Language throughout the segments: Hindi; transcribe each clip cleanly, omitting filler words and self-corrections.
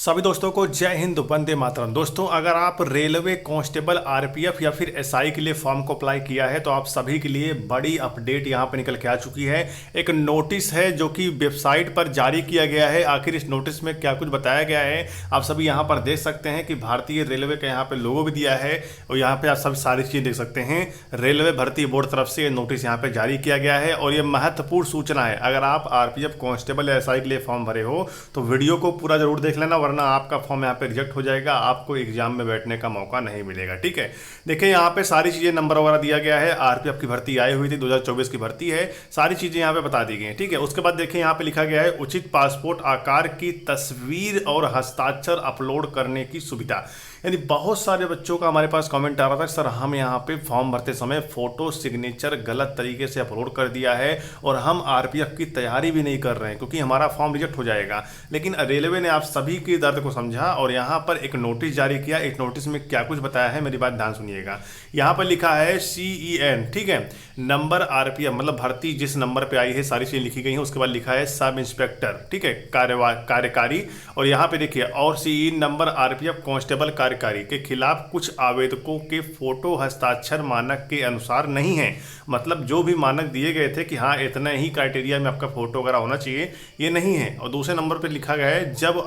सभी दोस्तों को जय हिंद, वंदे मातरम। दोस्तों, अगर आप रेलवे कांस्टेबल आरपीएफ या फिर एसआई के लिए फॉर्म को अप्लाई किया है तो आप सभी के लिए बड़ी अपडेट यहां पर निकल के आ चुकी है। एक नोटिस है जो कि वेबसाइट पर जारी किया गया है। आखिर इस नोटिस में क्या कुछ बताया गया है आप सभी यहां पर देख सकते हैं कि भारतीय रेलवे का यहाँ पे लोगो भी दिया है और यहाँ पे आप सब सारी चीज़ें देख सकते हैं। रेलवे भर्ती बोर्ड तरफ से नोटिस यहाँ पे जारी किया गया है और ये महत्वपूर्ण सूचना है। अगर आप आरपीएफ कांस्टेबल या एसआई के लिए फॉर्म भरे हो तो वीडियो को पूरा जरूर देख लेना, वरना आपका फॉर्म यहाँ पे रिजेक्ट हो जाएगा, आपको एग्जाम में बैठने का मौका नहीं मिलेगा। ठीक है, देखिए यहाँ पे सारी चीजें नंबर वगैरह दिया गया है। आरपीएफ की भर्ती आई हुई थी, 2024 की भर्ती है, सारी चीजें यहाँ पे बता दी गई हैं। ठीक है, उसके बाद देखिए यहाँ पे लिखा गया है उचित पासपोर्ट आकार की तस्वीर और हस्ताक्षर अपलोड करने की सुविधा। यानी बहुत सारे बच्चों का हमारे पास कमेंट आ रहा था, सर हम यहाँ पे फॉर्म भरते समय फोटो सिग्नेचर गलत तरीके से अपलोड कर दिया है और हम आरपीएफ की तैयारी भी नहीं कर रहे हैं क्योंकि हमारा फॉर्म रिजेक्ट हो जाएगा। लेकिन रेलवे ने आप सभी की दर्द को समझा और यहाँ पर एक नोटिस जारी किया। इस नोटिस में क्या कुछ बताया है मेरी बात ध्यान सुनिएगा। यहाँ पर लिखा है CEN, ठीक है, नंबर आरपीएफ मतलब भर्ती जिस नंबर पे आई है सारी चीजें लिखी गई हैं। उसके बाद लिखा है सब इंस्पेक्टर, ठीक है, कार्यकारी, और यहाँ पे देखिए और CE नंबर आरपीएफ कांस्टेबल कार्यकारी के खिलाफ कुछ आवेदकों के फोटो हस्ताक्षर मानक के अनुसार नहीं है। मतलब जो भी मानक दिए गए थे कि हाँ इतना ही क्राइटेरिया में आपका फोटो वगैरह होना चाहिए, ये नहीं है। और दूसरे नंबर पे लिखा गया है जब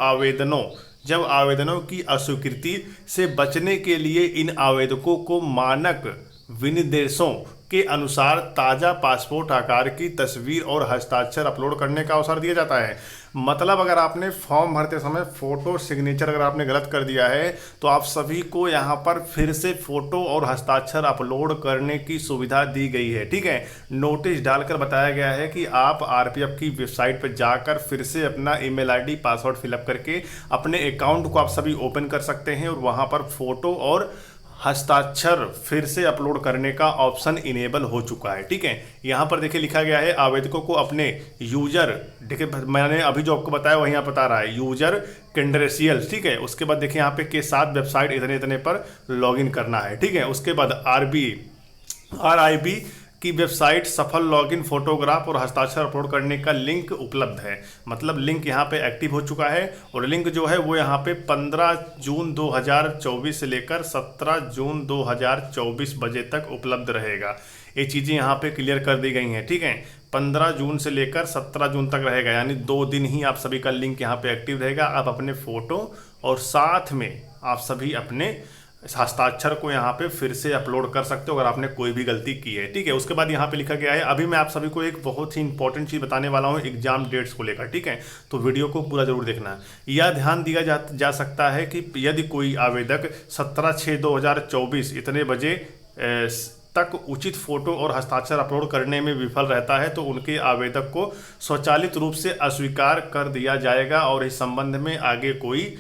आवेदनों की अस्वीकृति से बचने के लिए इन आवेदकों को मानक विनिर्देशों के अनुसार ताज़ा पासपोर्ट आकार की तस्वीर और हस्ताक्षर अपलोड करने का अवसर दिया जाता है। मतलब अगर आपने फॉर्म भरते समय फोटो सिग्नेचर अगर आपने गलत कर दिया है तो आप सभी को यहाँ पर फिर से फोटो और हस्ताक्षर अपलोड करने की सुविधा दी गई है। ठीक है, नोटिस डालकर बताया गया है कि आप आरपीएफ की वेबसाइट पर जाकर फिर से अपना ईमेल आईडी पासवर्ड फिलअप करके अपने अकाउंट को आप सभी ओपन कर सकते हैं और वहाँ पर फोटो और हस्ताक्षर फिर से अपलोड करने का ऑप्शन इनेबल हो चुका है। ठीक है, यहाँ पर देखिए लिखा गया है आवेदकों को अपने यूजर, देखिए मैंने अभी जो आपको बताया वही यहाँ बता रहा है, यूजर क्रेडेंशियल्स, ठीक है, उसके बाद देखिए यहाँ पे के साथ वेबसाइट इतने इतने पर लॉगिन करना है। ठीक है, उसके बाद RIB की वेबसाइट सफल लॉगिन फोटोग्राफ और हस्ताक्षर अपलोड करने का लिंक उपलब्ध है। मतलब लिंक यहाँ पे एक्टिव हो चुका है और लिंक जो है वो यहाँ पे 15 जून 2024 से लेकर 17 जून 2024 बजे तक उपलब्ध रहेगा। ये चीज़ें यहाँ पे क्लियर कर दी गई हैं। ठीक है, 15 जून से लेकर 17 जून तक रहेगा, यानी 2 दिन ही आप सभी का लिंक यहाँ पे एक्टिव रहेगा। आप अपने फ़ोटो और साथ में आप सभी अपने हस्ताक्षर को यहाँ पे फिर से अपलोड कर सकते हो अगर आपने कोई भी गलती की है। ठीक है, उसके बाद यहाँ पे लिखा गया है, अभी मैं आप सभी को एक बहुत ही इंपॉर्टेंट चीज़ बताने वाला हूँ एग्जाम डेट्स को लेकर। ठीक है, तो वीडियो को पूरा जरूर देखना। यह ध्यान दिया जा सकता है कि यदि कोई आवेदक 17/6/2024 इतने बजे तक उचित फोटो और हस्ताक्षर अपलोड करने में विफल रहता है तो उनके आवेदक को स्वचालित रूप से अस्वीकार कर दिया जाएगा और इस संबंध में आगे कोई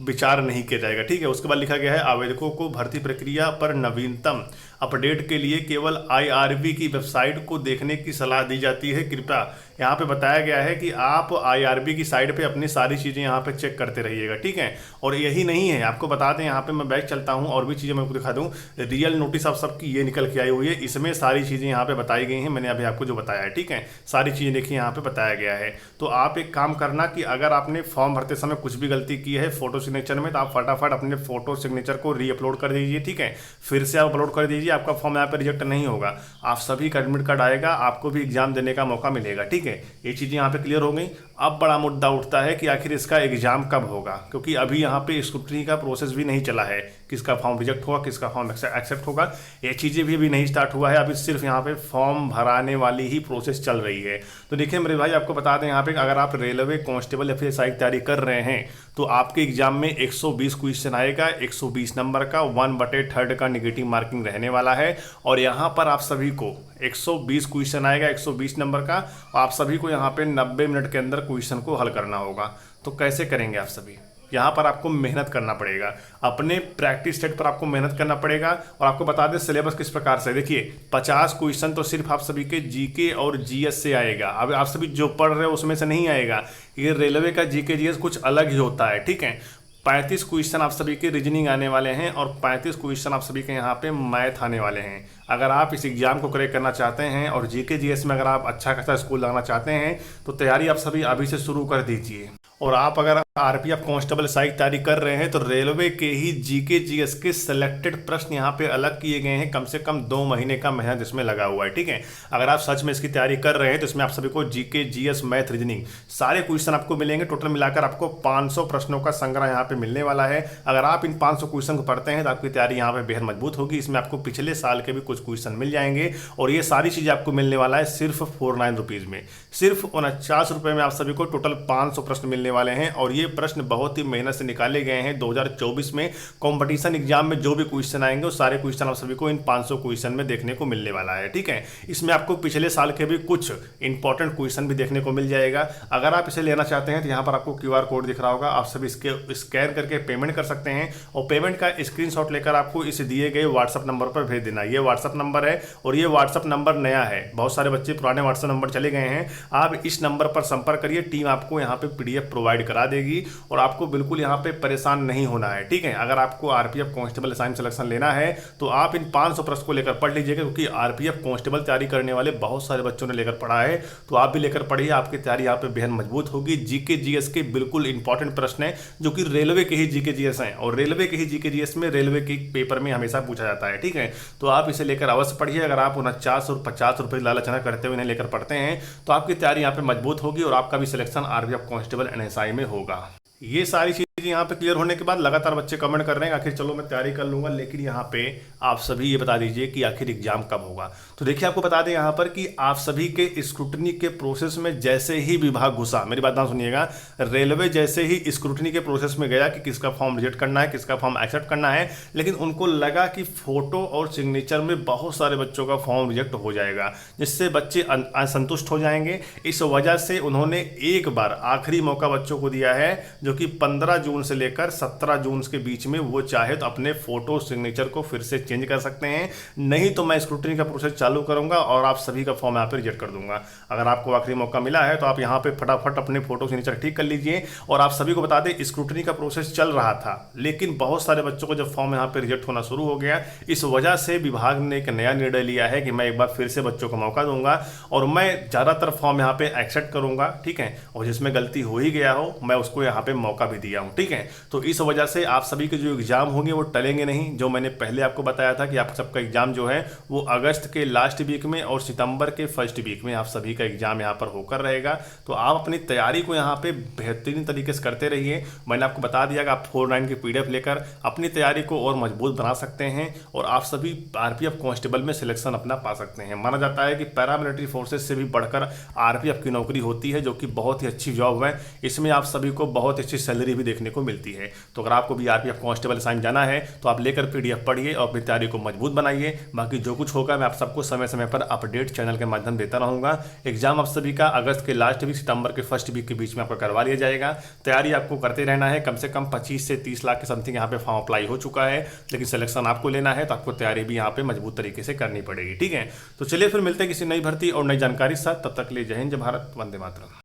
विचार नहीं किया जाएगा। ठीक है, उसके बाद लिखा गया है आवेदकों को भर्ती प्रक्रिया पर नवीनतम अपडेट के लिए केवल IRB की वेबसाइट को देखने की सलाह दी जाती है। कृपया यहाँ पे बताया गया है कि आप IRB की साइट पे अपनी सारी चीज़ें यहाँ पे चेक करते रहिएगा। ठीक है, और यही नहीं है, आपको बता दें यहाँ पे मैं बैक चलता हूँ और भी चीज़ें मैं आपको दिखा दूँ। रियल नोटिस आप सबकी ये निकल के आई हुई है, इसमें सारी चीज़ें यहाँ पे बताई गई हैं, मैंने अभी आपको जो बताया है। ठीक है, सारी चीज़ें देखिए यहाँ पे बताया गया है। तो आप एक काम करना कि अगर आपने फॉर्म भरते समय कुछ भी गलती की है फोटो सिग्नेचर में तो आप फटाफट अपने फोटो सिग्नेचर को री अपलोड कर दीजिए। ठीक है, फिर से आप अपलोड कर दीजिए, आपका फॉर्म यहाँ पे रिजेक्ट नहीं होगा। आप सभी का एडमिट कार्ड आएगा, आपको भी एग्जाम देने का मौका मिलेगा। ठीक है, ये चीज़ें यहाँ पे क्लियर हो गई। अब बड़ा मुद्दा उठता है कि आखिर इसका एग्जाम कब होगा, क्योंकि अभी यहाँ पे स्क्रूटनी का प्रोसेस भी नहीं चला है, किसका फॉर्म रिजेक्ट होगा किसका फॉर्म एक्सेप्ट होगा, ये चीज़ें भी अभी नहीं स्टार्ट हुआ है। अभी सिर्फ यहाँ पे फॉर्म भराने वाली ही प्रोसेस चल रही है। तो देखिए मेरे भाई आपको बता दें यहाँ पे अगर आप रेलवे कांस्टेबल या फिर एसआई की तैयारी कर रहे हैं तो आपके एग्जाम में 120 क्वेश्चन आएगा, 120 नंबर का 1/3 का नेगेटिव मार्किंग रहने वाला है। और यहाँ पर आप सभी को 120 क्वेश्चन आएगा 120 नंबर का, आप सभी को यहाँ पे 90 मिनट के अंदर क्वेश्चन को हल करना होगा। तो कैसे करेंगे आप सभी, यहाँ पर आपको मेहनत करना पड़ेगा, अपने प्रैक्टिस सेट पर आपको मेहनत करना पड़ेगा। और आपको बता दें सिलेबस किस प्रकार से, देखिए 50 क्वेश्चन तो सिर्फ आप सभी के जीके और जीएस से आएगा। अब आप सभी जो पढ़ रहे हो उसमें से नहीं आएगा, ये रेलवे का जीके जीएस कुछ अलग ही होता है। ठीक है, 35 क्वेश्चन आप सभी के रीजनिंग आने वाले हैं और 35 क्वेश्चन आप सभी के यहाँ पे मैथ आने वाले हैं। अगर आप इस एग्जाम को क्रैक करना चाहते हैं और जीके जीएस में अगर आप अच्छा खासा स्कोर लगाना चाहते हैं तो तैयारी आप सभी अभी से शुरू कर दीजिए। और आप अगर आरपीएफ कांस्टेबल एसआई की तैयारी कर रहे हैं तो रेलवे के ही जीके जीएस के सिलेक्टेड प्रश्न यहाँ पे अलग किए गए हैं, कम से कम 2 महीने का मेहनत इसमें लगा हुआ है। ठीक है, अगर आप सच में इसकी तैयारी कर रहे हैं तो इसमें आप सभी को जीके जीएस मैथ रीजनिंग सारे क्वेश्चन आपको मिलेंगे। टोटल मिलाकर आपको 500 प्रश्नों का संग्रह यहाँ पे मिलने वाला है। अगर आप इन 500 क्वेश्चन को पढ़ते हैं तो आपकी तैयारी यहाँ पे बेहद मजबूत होगी। इसमें आपको पिछले साल के भी कुछ क्वेश्चन मिल जाएंगे और ये सारी चीजें आपको मिलने वाला है सिर्फ 49 रुपीज में। सिर्फ 49 रुपए में आप सभी को टोटल 500 प्रश्न मिलने वाले हैं और ये प्रश्न बहुत ही मेहनत से निकाले गए हैं। 2024 में कंपटीशन एग्जाम में जो भी क्वेश्चन आएंगे वो सारे क्वेश्चन आप सभी को इन 500 क्वेश्चन में देखने को मिलने वाला है। ठीक है, इसमें आपको पिछले साल के भी कुछ इंपॉर्टेंट क्वेश्चन भी देखने को मिल जाएगा। अगर आप इसे लेना चाहते हैं तो यहाँ पर आपको क्यूआर कोड दिख रहा होगा, आप सभी इसके स्कैन करके पेमेंट कर सकते हैं और पेमेंट का स्क्रीनशॉट लेकर आपको इस दिए गए व्हाट्सएप नंबर पर भेज देना। ये व्हाट्सएप नंबर है और ये व्हाट्सएप नंबर नया है, बहुत सारे बच्चे पुराने व्हाट्सएप नंबर चले गए हैं। आप इस नंबर पर संपर्क करिए, टीम आपको यहाँ पे पीडीएफ प्रोवाइड करा देगी और आपको बिल्कुल यहाँ पे परेशान नहीं होना है। ठीक है, अगर आपको आरपीएफ कांस्टेबल एसआई सिलेक्शन लेना है तो आप इन 500 प्रश्न को लेकर पढ़ लीजिएगा, क्योंकि आरपीएफ कांस्टेबल तैयारी करने वाले बहुत सारे बच्चों ने लेकर पढ़ा है, तो आप भी लेकर पढ़िए। आपकी तैयारी यहाँ पे बेहद मजबूत होगी। जीके जीएस के बिल्कुल इंपॉर्टेंट प्रश्न है जो कि रेलवे के ही जीके जीएस हैं और रेलवे के ही जीके जीएस में रेलवे के पेपर में हमेशा पूछा जाता है। ठीक है, तो आप इसे लेकर अवश्य पढ़िए। अगर आप 49 और 50 रुपये लालचना करते हुए इन्हें लेकर पढ़ते हैं तो आपकी तैयारी यहाँ पे मजबूत होगी और आपका भी सिलेक्शन आरपीएफ कांस्टेबल एनएसआई में होगा। ये सारी चीजें यहाँ पे क्लियर होने के बाद लगातार बच्चे कमेंट कर रहे हैं आखिर चलो मैं तैयारी कर लूंगा, लेकिन यहाँ पे आप सभी ये बता दीजिए कि आखिर एग्जाम कब होगा। तो देखिए, आपको बता दें यहाँ पर कि आप सभी के स्क्रूटनी के प्रोसेस में जैसे ही विभाग घुसा, मेरी बात ना सुनिएगा, रेलवे जैसे ही स्क्रूटनी के प्रोसेस में गया कि किसका फॉर्म रिजेक्ट करना है, किसका फॉर्म एक्सेप्ट करना है, लेकिन उनको लगा कि फोटो और सिग्नेचर में बहुत सारे बच्चों का फॉर्म रिजेक्ट हो जाएगा, जिससे बच्चे असंतुष्ट हो जाएंगे। इस वजह से उन्होंने एक बार आखिरी मौका बच्चों को दिया है, जो कि 15 जून से लेकर 17 जून के बीच में वो चाहे तो अपने फोटो सिग्नेचर को फिर से चेंज कर सकते हैं, नहीं तो मैं स्क्रूटनी का प्रोसेस चालू करूंगा और आप सभी का फॉर्म यहाँ पे रिजेक्ट कर दूंगा। अगर आपको आखिरी मौका मिला है तो आप यहाँ पे फटाफट अपने फोटो सिग्नेचर ठीक कर लीजिए। और आप सभी को बता दें, स्क्रूटनी का प्रोसेस चल रहा था, लेकिन बहुत सारे बच्चों को जब फॉर्म यहाँ पे रिजेक्ट होना शुरू हो गया, इस वजह से विभाग ने एक नया निर्णय लिया है कि मैं एक बार फिर से बच्चों को मौका दूंगा और मैं ज्यादातर फॉर्म यहाँ पे एक्सेप्ट करूंगा। ठीक है, और जिसमें गलती हो ही गया हो मैं उसको यहाँ पे मौका भी दिया हूँ। ठीक है, तो इस वजह से आप सभी के जो एग्जाम होंगे वो टलेंगे नहीं। जो मैंने पहले आपको बताया था कि आप सबका एग्जाम जो है वो अगस्त के लास्ट वीक में और सितंबर के फर्स्ट वीक में आप सभी का एग्जाम यहाँ पर होकर रहेगा। तो आप अपनी तैयारी को यहाँ पे बेहतरीन तरीके से करते रहिए। मैंने आपको बता दिया कि आप 49 की पीडीएफ लेकर अपनी तैयारी को और मजबूत बना सकते हैं और आप सभी आरपीएफ कांस्टेबल में सिलेक्शन अपना पा सकते हैं। माना जाता है कि पैरामिलिट्री फोर्सेस से भी बढ़कर आरपीएफ की नौकरी होती है, जो कि बहुत ही अच्छी जॉब है। इसमें आप सभी को बहुत अच्छी सैलरी भी देखने को मिलती है। तो अगर आपको भी आरपीएफ कांस्टेबल असाइन जाना है तो आप लेकर पीडीएफ पढ़िए और अपनी तैयारी को मजबूत बनाइए। बाकी जो कुछ होगा मैं आप सबको समय समय पर अपडेट चैनल के माध्यम देता रहूंगा। एग्जाम आप सभी का अगस्त के लास्ट वीक सितंबर के फर्स्ट वीक के बीच में आपका करवा लिया जाएगा। तैयारी आपको करते रहना है। कम से कम 25 से 30 लाख के समथिंग यहाँ पे फॉर्म अप्लाई हो चुका है, लेकिन सिलेक्शन आपको लेना है तो आपको तैयारी भी यहाँ पे मजबूत तरीके से करनी पड़ेगी। ठीक है, तो चलिए फिर मिलते हैं किसी नई भर्ती और नई जानकारी के साथ। तब तक के लिए जय हिंद, जय भारत, वंदे मातरम।